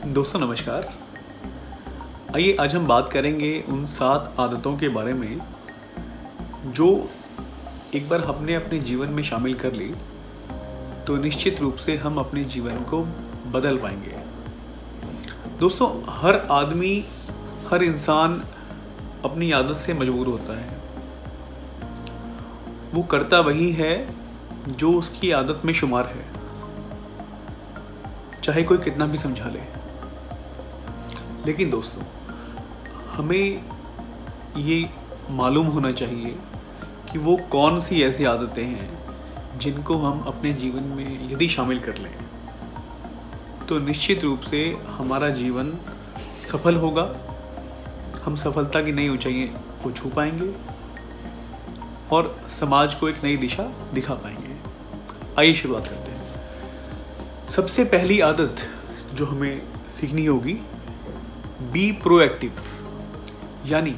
दोस्तों नमस्कार। आइए आज हम बात करेंगे उन 7 आदतों के बारे में जो एक बार हमने अपने जीवन में शामिल कर ली तो निश्चित रूप से हम अपने जीवन को बदल पाएंगे। दोस्तों हर आदमी, हर इंसान अपनी आदत से मजबूर होता है। वो करता वही है जो उसकी आदत में शुमार है, चाहे कोई कितना भी समझा ले। लेकिन दोस्तों हमें ये मालूम होना चाहिए कि वो कौन सी ऐसी आदतें हैं जिनको हम अपने जीवन में यदि शामिल कर लें तो निश्चित रूप से हमारा जीवन सफल होगा। हम सफलता की नई ऊंचाइयों को छू पाएंगे और समाज को एक नई दिशा दिखा पाएंगे। आइए शुरुआत करते हैं। सबसे पहली आदत जो हमें सीखनी होगी, बी प्रोएक्टिव, यानी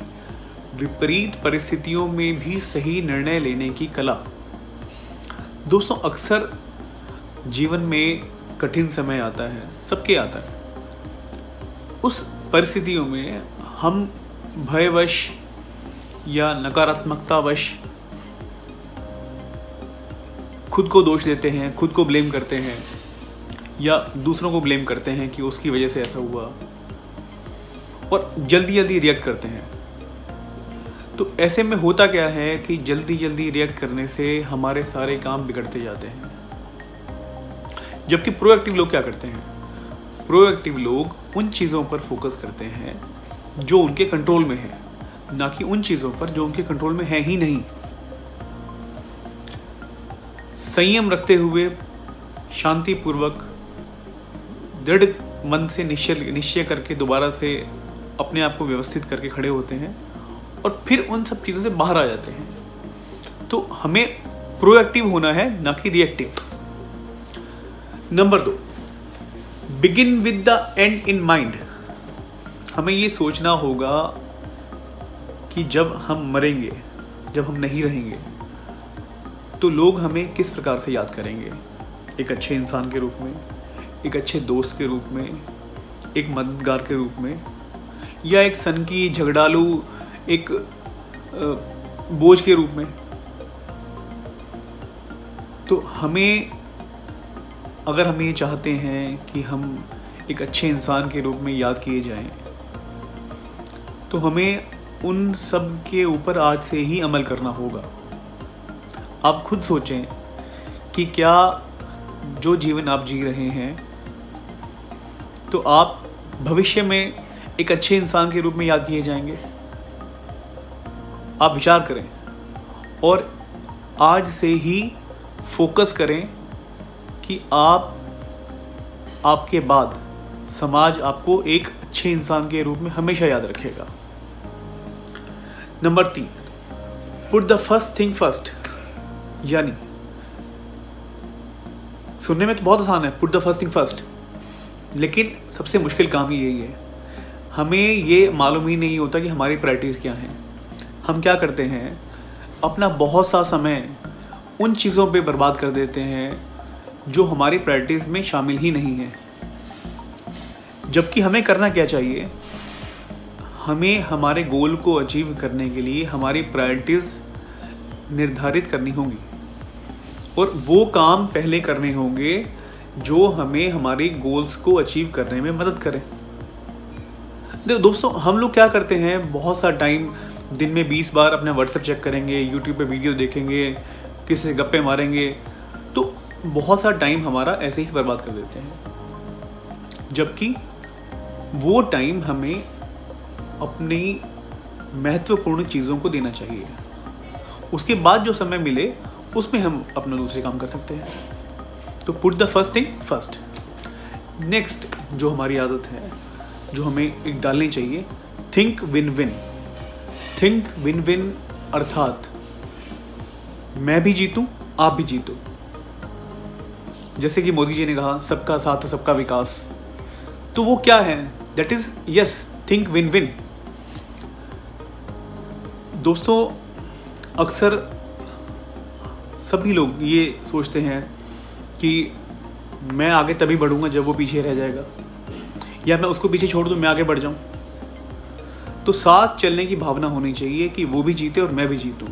विपरीत परिस्थितियों में भी सही निर्णय लेने की कला। दोस्तों अक्सर जीवन में कठिन समय आता है, सबके आता है। उस परिस्थितियों में हम भयवश या नकारात्मकतावश खुद को दोष देते हैं, खुद को ब्लेम करते हैं या दूसरों को ब्लेम करते हैं कि उसकी वजह से ऐसा हुआ, और जल्दी जल्दी रिएक्ट करते हैं। तो ऐसे में होता क्या है कि जल्दी जल्दी रिएक्ट करने से हमारे सारे काम बिगड़ते जाते हैं। जबकि प्रोएक्टिव लोग क्या करते हैं? प्रोएक्टिव लोग उन चीज़ों पर फोकस करते हैं जो उनके कंट्रोल में है, ना कि उन चीज़ों पर जो उनके कंट्रोल में है ही नहीं। संयम रखते हुए शांतिपूर्वक दृढ़ मन से निश्चय करके दोबारा से अपने आप को व्यवस्थित करके खड़े होते हैं और फिर उन सब चीज़ों से बाहर आ जाते हैं। तो हमें प्रोएक्टिव होना है, ना कि reactive. Number 2, begin with the and in mind. हमें ये सोचना होगा कि जब हम मरेंगे, जब हम नहीं रहेंगे, तो लोग हमें किस प्रकार से याद करेंगे। एक अच्छे इंसान के रूप में, एक अच्छे दोस्त के रूप में, एक मददगार के रूप में, या एक सनकी झगड़ालू एक बोझ के रूप में। तो हमें, अगर हम ये चाहते हैं कि हम एक अच्छे इंसान के रूप में याद किए जाएं, तो हमें उन सब के ऊपर आज से ही अमल करना होगा। आप खुद सोचें कि क्या जो जीवन आप जी रहे हैं तो आप भविष्य में एक अच्छे इंसान के रूप में याद किए जाएंगे? आप विचार करें और आज से ही फोकस करें कि आपके बाद समाज आपको एक अच्छे इंसान के रूप में हमेशा याद रखेगा। Number 3, put the first thing first. यानी सुनने में तो बहुत आसान है, put the first thing first, लेकिन सबसे मुश्किल काम ही यही है। हमें ये मालूम ही नहीं होता कि हमारी प्रायोरिटीज़ क्या हैं। हम क्या करते हैं, अपना बहुत सा समय उन चीज़ों पे बर्बाद कर देते हैं जो हमारी प्रायोरिटीज़ में शामिल ही नहीं है। जबकि हमें करना क्या चाहिए? हमें हमारे गोल को अचीव करने के लिए हमारी प्रायोरिटीज़ निर्धारित करनी होंगी और वो काम पहले करने होंगे जो हमें हमारे गोल्स को अचीव करने में मदद करें। दोस्तों हम लोग क्या करते हैं, बहुत सा टाइम दिन में 20 बार अपना व्हाट्सएप चेक करेंगे, यूट्यूब पे वीडियो देखेंगे, किसी से गप्पे मारेंगे, तो बहुत सा टाइम हमारा ऐसे ही बर्बाद कर देते हैं। जबकि वो टाइम हमें अपनी महत्वपूर्ण चीज़ों को देना चाहिए। उसके बाद जो समय मिले उसमें हम अपना दूसरे काम कर सकते हैं। तो put the first thing first. Next जो हमारी आदत है, जो हमें एक डालनी चाहिए, think win win. Think win win अर्थात मैं भी जीतूं, आप भी जीतो। जैसे कि मोदी जी ने कहा, सबका साथ सबका विकास। तो वो क्या है? That is yes, think win win. दोस्तों अक्सर सभी लोग ये सोचते हैं कि मैं आगे तभी बढ़ूंगा जब वो पीछे रह जाएगा, या मैं उसको पीछे छोड़ दूँ, मैं आगे बढ़ जाऊँ। तो साथ चलने की भावना होनी चाहिए कि वो भी जीते और मैं भी जीतूँ।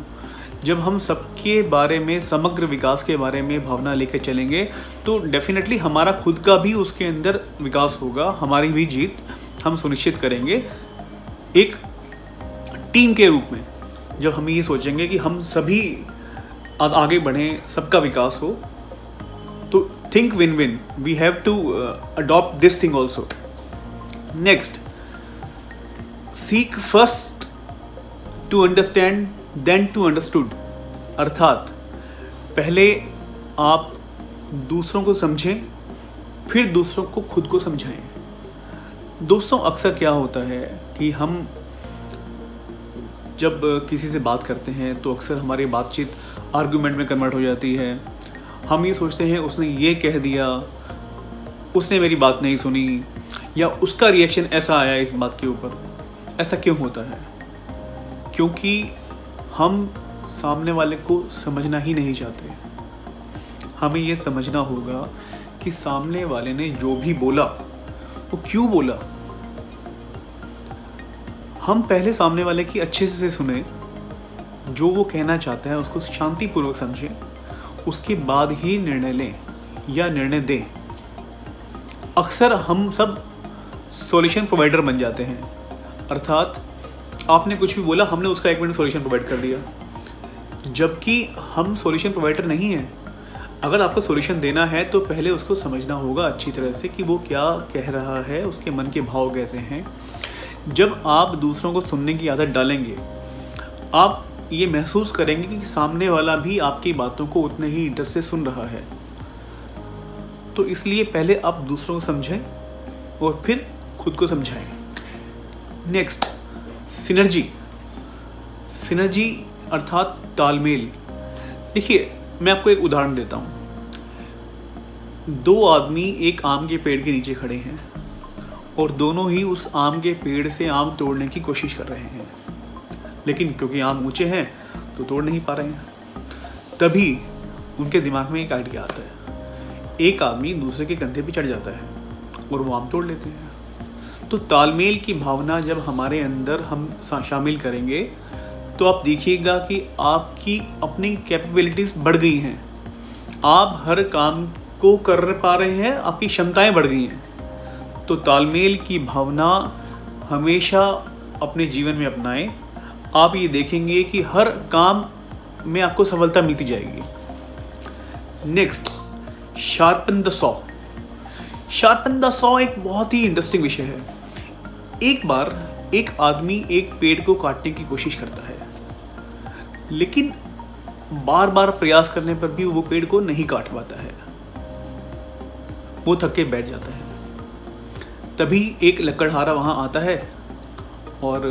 जब हम सबके बारे में, समग्र विकास के बारे में भावना लेकर चलेंगे तो डेफिनेटली हमारा खुद का भी उसके अंदर विकास होगा, हमारी भी जीत हम सुनिश्चित करेंगे एक टीम के रूप में। जब हम ये सोचेंगे कि हम सभी आगे बढ़ें, सबका विकास हो, तो think win win, we have to adopt this thing also. Next, seek first to understand then to understood, अर्थात पहले आप दूसरों को समझें, फिर दूसरों को खुद को समझाएं। दोस्तों, अक्सर क्या होता है कि हम जब किसी से बात करते हैं तो अक्सर हमारी बातचीत आर्गुमेंट में कन्वर्ट हो जाती है। हम ये सोचते हैं उसने ये कह दिया, उसने मेरी बात नहीं सुनी, या उसका रिएक्शन ऐसा आया इस बात के ऊपर। ऐसा क्यों होता है? क्योंकि हम सामने वाले को समझना ही नहीं चाहते। हमें ये समझना होगा कि सामने वाले ने जो भी बोला वो क्यों बोला। हम पहले सामने वाले की अच्छे से सुने, जो वो कहना चाहता है उसको शांतिपूर्वक समझें, उसके बाद ही निर्णय लें या निर्णय दें। अक्सर हम सब सॉल्यूशन प्रोवाइडर बन जाते हैं, अर्थात आपने कुछ भी बोला, हमने उसका 1 मिनट सॉल्यूशन प्रोवाइड कर दिया, जबकि हम सॉल्यूशन प्रोवाइडर नहीं हैं। अगर आपको सॉल्यूशन देना है तो पहले उसको समझना होगा अच्छी तरह से कि वो क्या कह रहा है, उसके मन के भाव कैसे हैं। जब आप दूसरों को सुनने की आदत डालेंगे, आप ये महसूस करेंगे कि सामने वाला भी आपकी बातों को उतने ही इंटरेस्ट से सुन रहा है। तो इसलिए पहले आप दूसरों को समझें और फिर खुद को समझाएं। नेक्स्ट, सिनर्जी अर्थात तालमेल। देखिए, मैं आपको एक उदाहरण देता हूँ। 2 आदमी एक आम के पेड़ के नीचे खड़े हैं और दोनों ही उस आम के पेड़ से आम तोड़ने की कोशिश कर रहे हैं, लेकिन क्योंकि आम ऊंचे हैं तो तोड़ नहीं पा रहे हैं। तभी उनके दिमाग में एक आइडिया आता है। एक आदमी दूसरे के कंधे पे चढ़ जाता है और वो आम तोड़ लेते हैं। तो तालमेल की भावना जब हमारे अंदर हम शामिल करेंगे तो आप देखिएगा कि आपकी अपनी कैपेबिलिटीज बढ़ गई हैं, आप हर काम को कर पा रहे हैं, आपकी क्षमताएं बढ़ गई हैं। तो तालमेल की भावना हमेशा अपने जीवन में अपनाएं। आप ये देखेंगे कि हर काम में आपको सफलता मिलती जाएगी। Next, sharpen the saw. Sharpen the saw एक बहुत ही इंटरेस्टिंग विषय है। एक बार एक आदमी एक पेड़ को काटने की कोशिश करता है, लेकिन बार बार प्रयास करने पर भी वो पेड़ को नहीं काट पाता है। वो थक के बैठ जाता है। तभी एक लकड़हारा वहां आता है और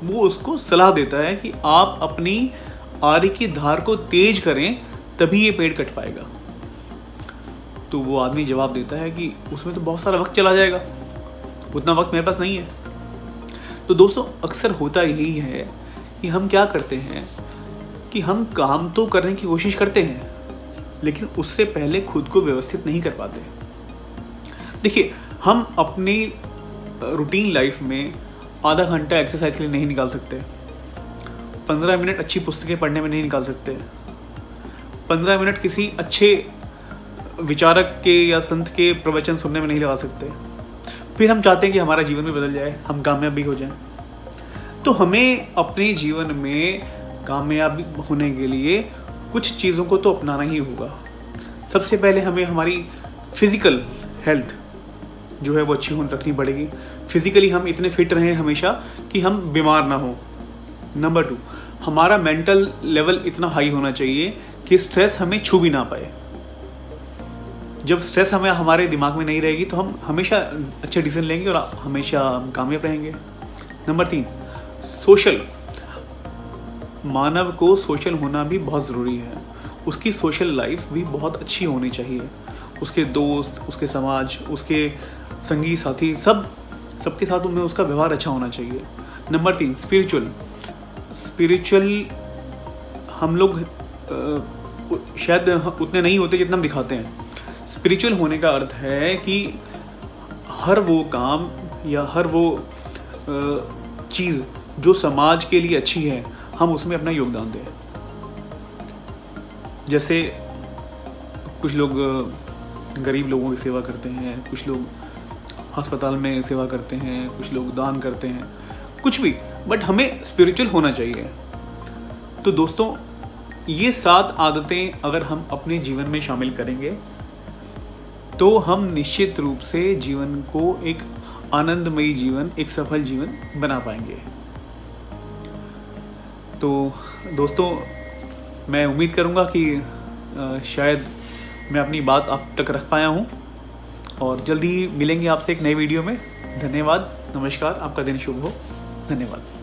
वो उसको सलाह देता है कि आप अपनी आरी की धार को तेज करें, तभी ये पेड़ कट पाएगा। तो वो आदमी जवाब देता है कि उसमें तो बहुत सारा वक्त चला जाएगा, उतना वक्त मेरे पास नहीं है। तो दोस्तों, अक्सर होता यही है कि हम क्या करते हैं कि हम काम तो करने की कोशिश करते हैं, लेकिन उससे पहले खुद को व्यवस्थित नहीं कर पाते। देखिए, हम अपनी रूटीन लाइफ में आधा घंटा एक्सरसाइज के लिए नहीं निकाल सकते, 15 मिनट अच्छी पुस्तकें पढ़ने में नहीं निकाल सकते, 15 मिनट किसी अच्छे विचारक के या संत के प्रवचन सुनने में नहीं लगा सकते। फिर हम चाहते हैं कि हमारा जीवन भी बदल जाए, हम कामयाब भी हो जाएं। तो हमें अपने जीवन में कामयाब होने के लिए कुछ चीज़ों को तो अपनाना ही होगा। सबसे पहले हमें हमारी फिजिकल हेल्थ जो है वो अच्छी रखनी पड़ेगी। फिजिकली हम इतने फिट रहें हमेशा कि हम बीमार ना हो। नंबर 2, हमारा मेंटल लेवल इतना हाई होना चाहिए कि स्ट्रेस हमें छू भी ना पाए। जब स्ट्रेस हमारे दिमाग में नहीं रहेगी तो हम हमेशा अच्छे डिसीजन लेंगे और हमेशा कामयाब रहेंगे। Number 3, social. मानव को सोशल होना भी बहुत ज़रूरी है। उसकी सोशल लाइफ भी बहुत अच्छी होनी चाहिए। उसके दोस्त, उसके समाज, उसके संगी साथी, सबके साथ उनमें उसका व्यवहार अच्छा होना चाहिए। नंबर 3, स्पिरिचुअल हम लोग शायद उतने नहीं होते जितना हम दिखाते हैं। स्पिरिचुअल होने का अर्थ है कि हर वो काम या हर वो चीज़ जो समाज के लिए अच्छी है, हम उसमें अपना योगदान दें। जैसे कुछ लोग गरीब लोगों की सेवा करते हैं, कुछ लोग अस्पताल में सेवा करते हैं, कुछ लोग दान करते हैं, कुछ भी, बट हमें स्पिरिचुअल होना चाहिए। तो दोस्तों, ये 7 आदतें अगर हम अपने जीवन में शामिल करेंगे तो हम निश्चित रूप से जीवन को एक आनंदमयी जीवन, एक सफल जीवन बना पाएंगे। तो दोस्तों, मैं उम्मीद करूँगा कि शायद मैं अपनी बात आप तक रख पाया हूँ, और जल्दी ही मिलेंगे आपसे एक नई वीडियो में। धन्यवाद, नमस्कार, आपका दिन शुभ हो। धन्यवाद।